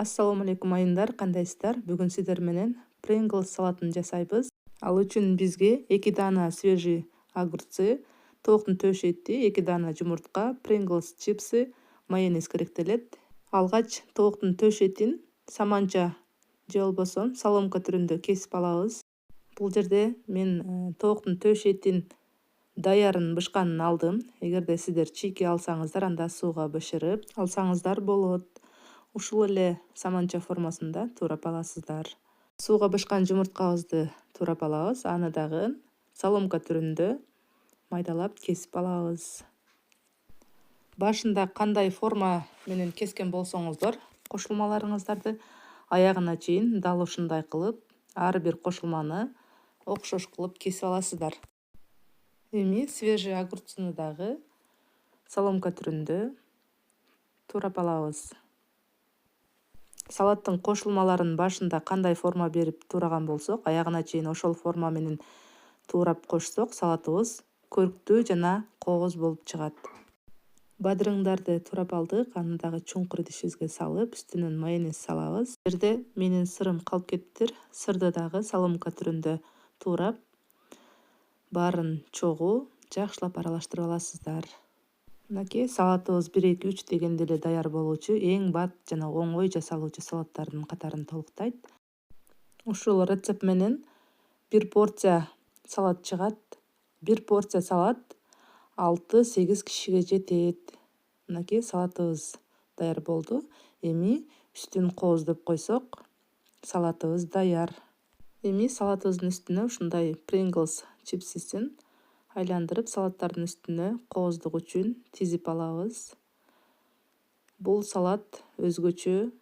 Assalamu алейкум айымдар, кандайсыздар? Бүгүн сиздер менен Pringles салатын жасайбыз. Ал үчүн бизге 2 дана свежий огурцы, тооктун төш эти, 2 дана жумуртка, Pringles чипсы, майонез керектелет. Алгач тооктун төш этин саманча же болбосо соломка түрүндө кесип алабыз. Бул жерде мен тооктун төш этин даярын бышканын алдым. Эгерде сиздер чийки алсаңыздар, анда сууга бышырып алсаңыздар болот. Ушул эле саманча формасында туурап аласыздар. Сууга бышкан жумурткабызды туурап алабыз. Аны дагы соломка түрүндө майдалап кесип алабыз. Башында кандай форма менен кескен болсоңуздар, кошулмаларыңыздарды аягына чейин дал ушундай кылып, ар бир кошулманы окшош кылып кесип аласыздар. Эми свежий огурцуну дагы соломка түрүндө туурап алабыз. Салаттын кошулмаларын башында кандай форма берип туураган болсок, аягына чейин ошол форма менен туурап кошсок, салатыбыз көрктүү жана кооз болуп чыгат. Бадырыңдарды туурап алдык, аны дагы чуңкур идишибизге салып, үстүнөн майонез салабыз. Бул жерде менин сырым калып кетиптир. Сырды дагы соломка түрүндө туурап, баарын чогуу жакшылап аралаштырып аласыздар. Мынакей салатыбыз 1-2-3 дегенде эле даяр болуучу эң бат жана оңой жасалуучу салаттардын катарын толуктайт. Ушул рецепт менен 1 порция салат чыгат. 1 порция салат 6-8 кишиге жетет. Мынакей салатыбыз даяр болду. Эми үстүн кооздоп койсок, салатыбыз даяр. Эми салатыбыздын үстүнө ушундай Pringles чипсисин айландырып, салаттардын үстүнө кооздук үчүн тизип алабыз. Бул салат өзгөчө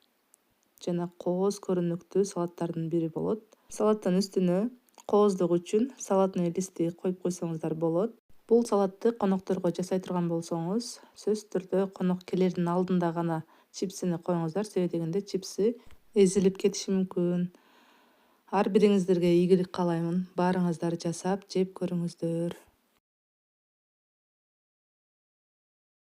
жана кооз көрүнүктүү салаттардын бири болот. Салаттын үстүнө кооздук үчүн салатный листти коюп койсоңуздар болот. Бул салатты конокторго жасай турган болсоңуз, сөзсүз түрдө конок келердин алдында гана чипсини коюңуздар, себеби дегенде чипсы эзилип кетиши мүмкүн. Ар бириңиздерге ийгилик каалаймын. Баарыңыздар жасап, жеп көрүңүздөр.